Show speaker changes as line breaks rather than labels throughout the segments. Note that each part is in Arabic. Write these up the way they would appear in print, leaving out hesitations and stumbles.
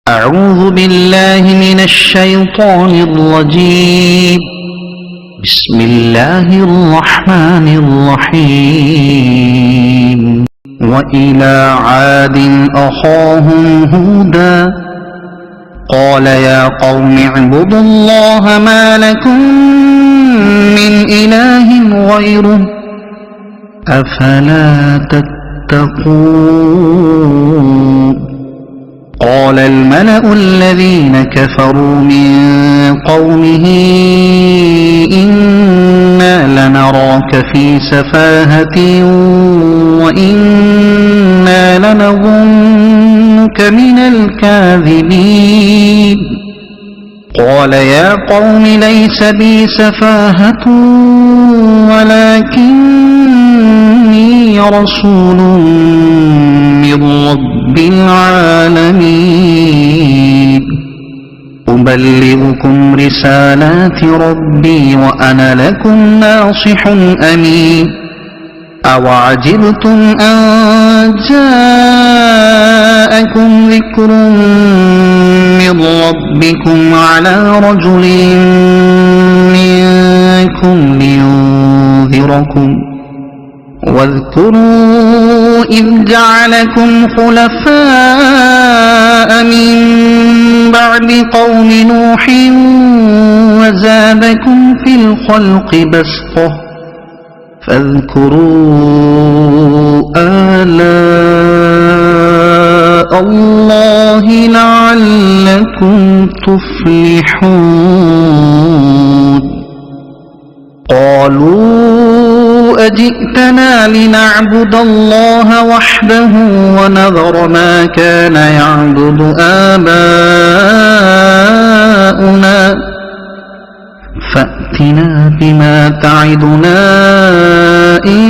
أعوذ بالله من الشيطان الرجيم. بسم الله الرحمن الرحيم. وإلى عاد أخاهم هودا قال يا قوم اعبدوا الله ما لكم من إله غيره أفلا تتقون. قال الملأ الذين كفروا من قومه إنا لنراك في سفاهة وإنا لنظنك من الكاذبين. قال يا قوم ليس بي سفاهة ولكني رسول من رب العالمين أبلغكم رسالات ربي وأنا لكم ناصح أمين. أوعجبتم أن جاءكم ذكر من ربكم على رجل منكم لينذركم واذكروا إذ جعلكم خلفاء من بعد قوم نوح وزادكم في الخلق بسطة فاذكروا آلاء الله لعلكم تفلحون. قالوا أجئتنا لنعبد الله وحده ونذر ما كان يعبد آباؤنا فأتنا بما تعدنا إن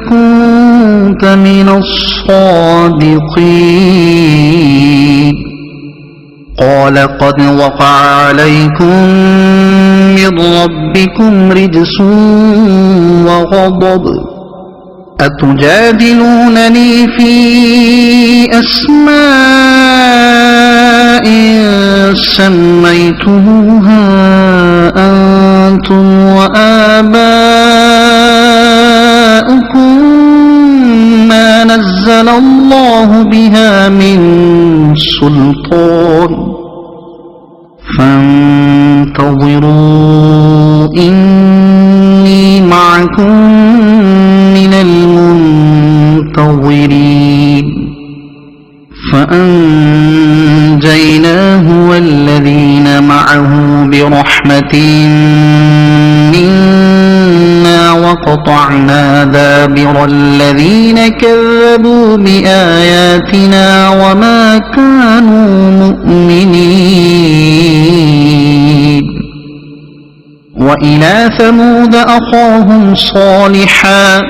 كنت من الصادقين. قال قد وقع عليكم من ربكم رجس وغضب أتجادلونني في أسماء سميتموها أنتم وآباؤكم ما نزل الله بها من سلطان فانتظروا إني معكم من المنتظرين. فأنجيناه والذين معه برحمة منا وقطعنا دابر الذين كذبوا بآياتنا وما كانوا مؤمنين. وإلى ثمود أخاهم صالحا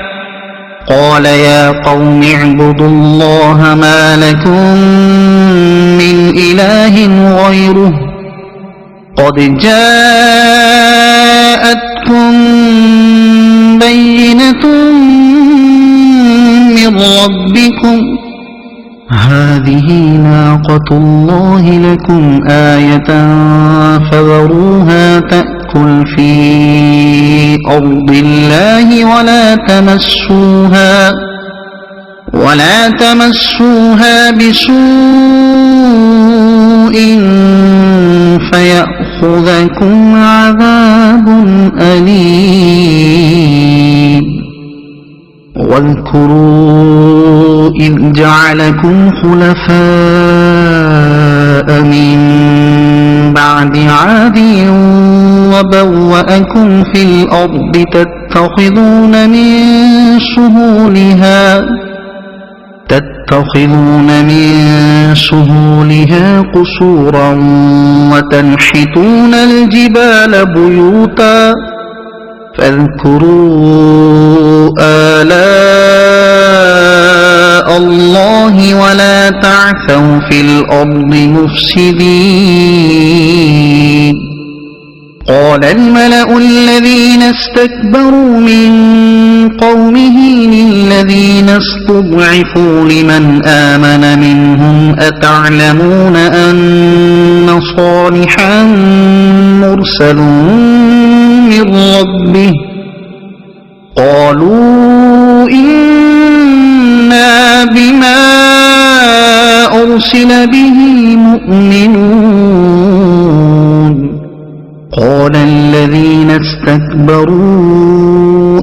قال يا قوم اعبدوا الله ما لكم من إله غيره قد جاءتكم بينة من ربكم هذه ناقة الله لكم آية فذروها تأكل في أرض الله ولا تمسوها بسوء فيأخذكم عذاب أليم. واذكروا إذ جعلكم خلفاء من بعد عاد وبوأكم في الأرض تتخذون من سهولها قصورا وتنحتون الجبال بيوتا فاذكروا آلاء الله ولا تعثوا في الأرض مفسدين. قال الملأ الذين استكبروا من قومه للذين استضعفوا لمن آمن منهم أتعلمون أن صالحا مرسل من ربه قالوا إنا بما أرسل به مؤمنون قال الذين استكبروا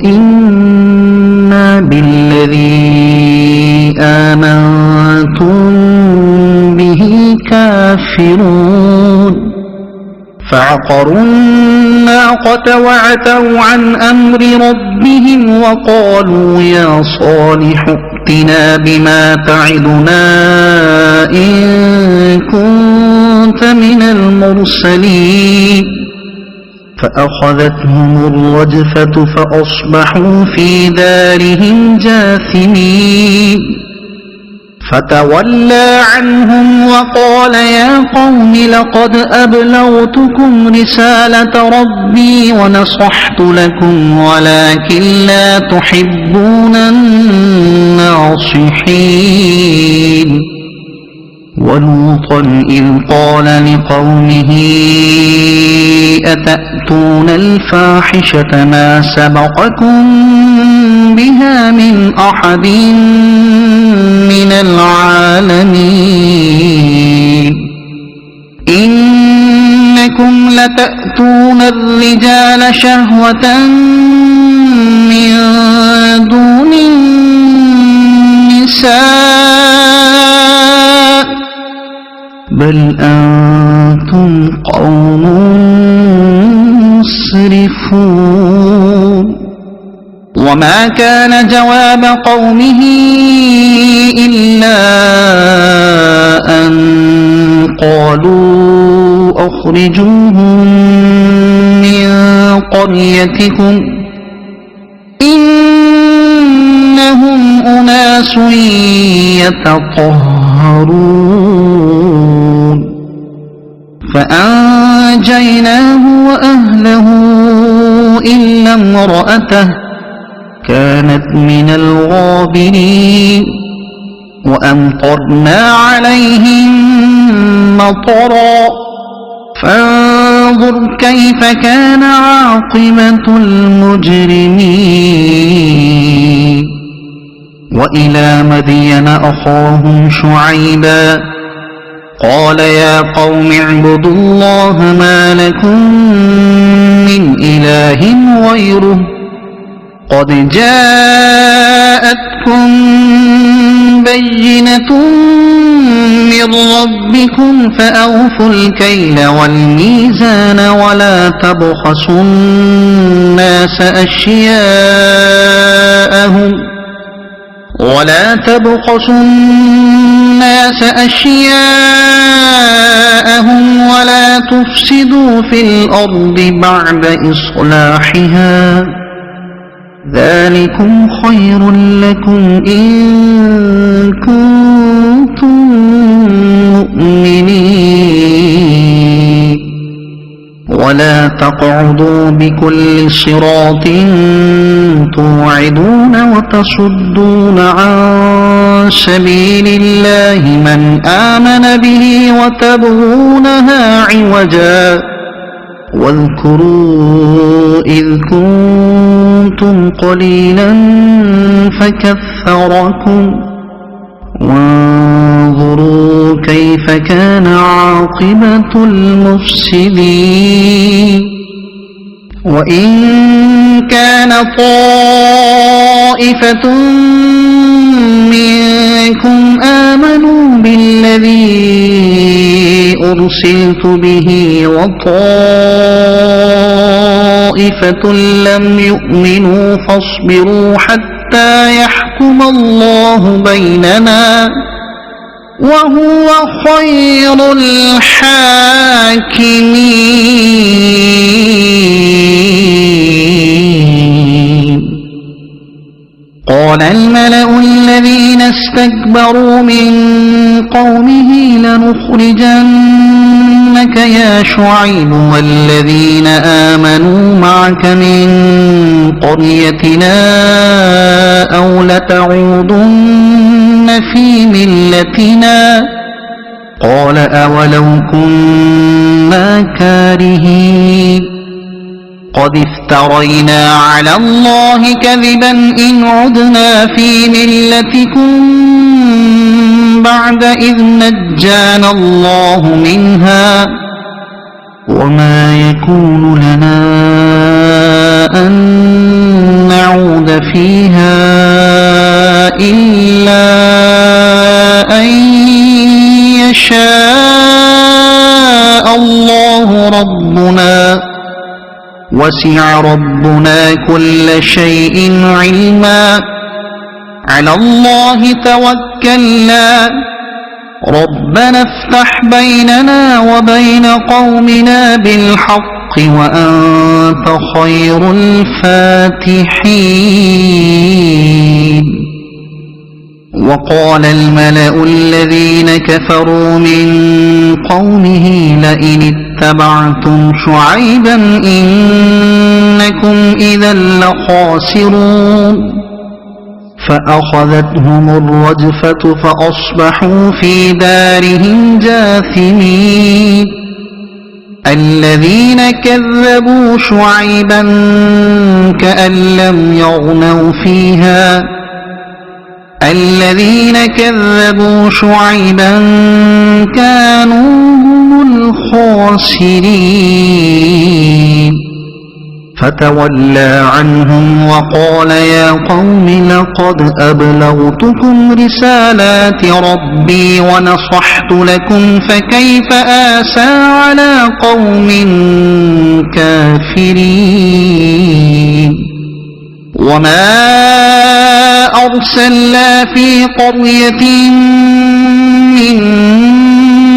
إنا بالذي آمنتم به كافرون فعقروا الناقة وعتوا عن أمر ربهم وقالوا يا صالح ائتنا بما تعدنا إن كنت من المرسلين فأخذتهم الرجفة فأصبحوا في دارهم جاثمين فتولى عنهم وقال يا قوم لقد أبلغتكم رسالة ربي ونصحت لكم ولكن لا تحبون الناصحين ولوطا إذ قال لقومه أتأتون الفاحشة ما سبقكم بها من أحد من العالمين إنكم لتأتون الرجال شهوة من دون النساء بل أنتم قوم مسرفون وما كان جواب قومه إلا أن قالوا أخرجوهم من قريتكم إنهم أناس يتطهرون فأنجيناه وأهله إلا امرأته كانت من الغابرين وأمطرنا عليهم مطرا فانظر كيف كان عاقبة المجرمين وإلى مدين أخاهم شعيبا قال يا قوم اعبدوا الله ما لكم من إله غيره قد جاءتكم بينة من ربكم فأوفوا الكيل والميزان ولا تبخسوا الناس أشياءهم ولا تفسدوا في الأرض بعد إصلاحها ذلكم خير لكم إن كنتم مؤمنين ولا تقعدوا بكل صراط توعدون وتصدون عن سبيل الله من آمن به وتبغونها عوجا واذكروا إذ كنتم قليلا فكثركم وانظروا كيف كان عاقبة المفسدين وإن كان طائفة منكم آمنوا بالذي أرسلت به وطائفة لم يؤمنوا فاصبروا حتى يحكم الله بيننا وهو خير الحاكمين قال الملأ الذين استكبروا من قومه لنخرجنك لك يا شعيب والذين آمنوا معك من قريتنا أو لتعودن في ملتنا قال أولو كنا كارهين قد افترينا على الله كذبا إن عدنا في ملتكم بعد إذ نجانا الله منها وما يكون لنا أن نعود فيها إلا أن يشاء الله ربنا وسع ربنا كل شيء علما على الله توكلنا ربنا افتح بيننا وبين قومنا بالحق وأنت خير الفاتحين وقال الملأ الذين كفروا من قومه لئن اتبعتم شعيبا إنكم إذا لخاسرون فأخذتهم الرجفة فأصبحوا في دارهم جاثمين الذين كذبوا شعيبا كأن لم يغنوا فيها الذين كذبوا شعيبا كانوا هم الخاسرين فتولى عنهم وقال يا قوم لقد أبلغتكم رسالات ربي ونصحت لكم فكيف آسى على قوم كافرين وما أرسلنا في قرية من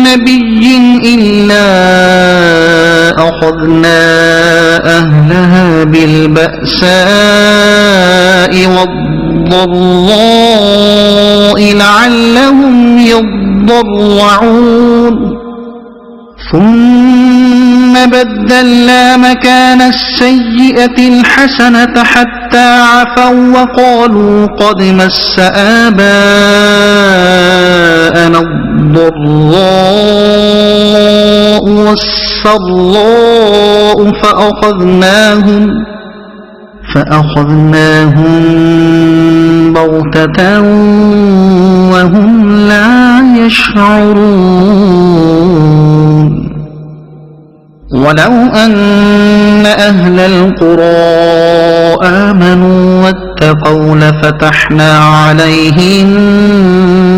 نبي إلا أخذنا أهلها بالبأساء والضراء لعلهم يضرعون ثم بدلنا مكان السيئة الحسنة حتى عفوا وقالوا قد مس آباءنا الضراء والسراء فأخذناهم بغتة وهم لا يشعرون ولو أن أهل القرى آمنوا واتقوا لفتحنا عليهم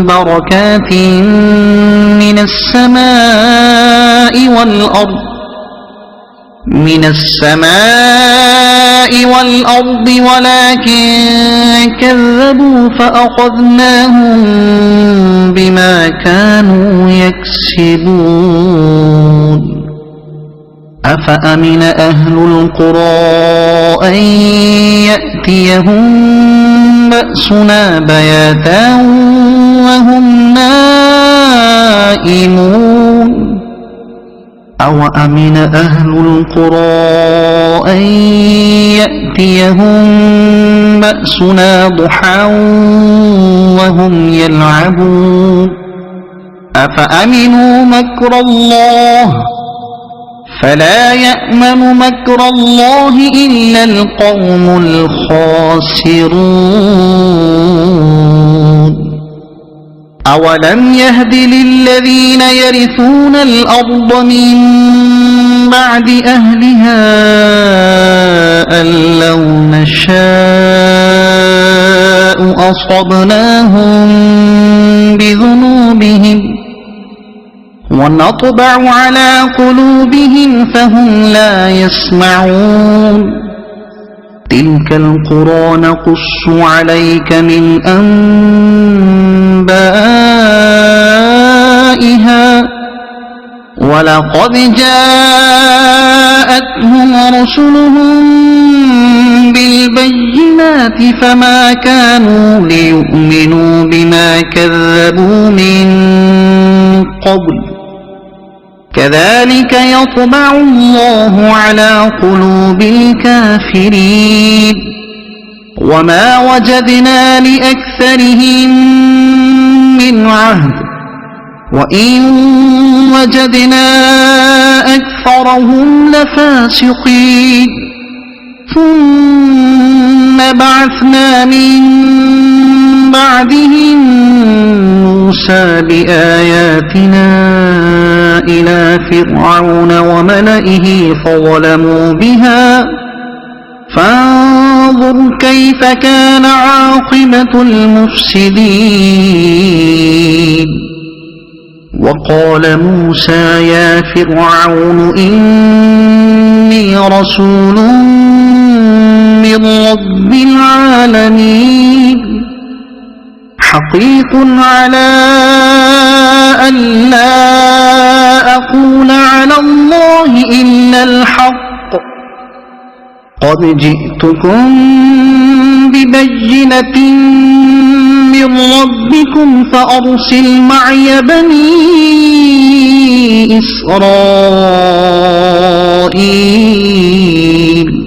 بركات من السماء والأرض ولكن كذبوا فأخذناهم بما كانوا يكسبون أفأمن أهل القرى أن يأتيهم بأسنا بياتا وهم نائمون أوأمن أهل القرى أن يأتيهم بأسنا ضحى وهم يلعبون أفأمنوا مكر الله فلا يأمن مكر الله إلا القوم الخاسرون أولم يهد للذين يرثون الأرض من بعد أهلها أن لو نشاء أصبناهم بذنوبهم ونطبع على قلوبهم فهم لا يسمعون تلك القرى نقص عليك من أنبائها ولقد جاءتهم رسلهم بالبينات فما كانوا ليؤمنوا بما كذبوا من قبل كذلك يطبع الله على قلوب الكافرين وما وجدنا لأكثرهم من عهد وإن وجدنا أكثرهم لفاسقين ثم بعثنا من بعدهم موسى بآياتنا إلى فرعون وملئه فظلموا بها فانظر كيف كان عاقبة المفسدين وقال موسى يا فرعون إني رسول من رب العالمين حقيق على أن لا أقول على الله إلا الحق قد جئتكم ببينة من ربكم فأرسل معي بني إسرائيل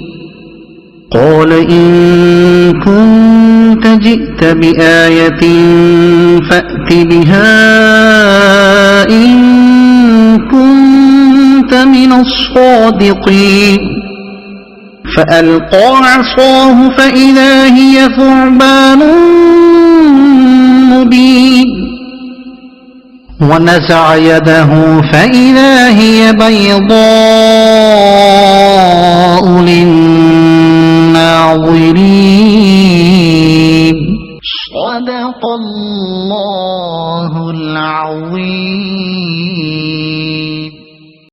قال إن كنت جئت بآية فأت بها إن كنت من الصادقين فألقى عصاه فإذا هي ثعبان مبين ونزع يده فإذا هي بيضاء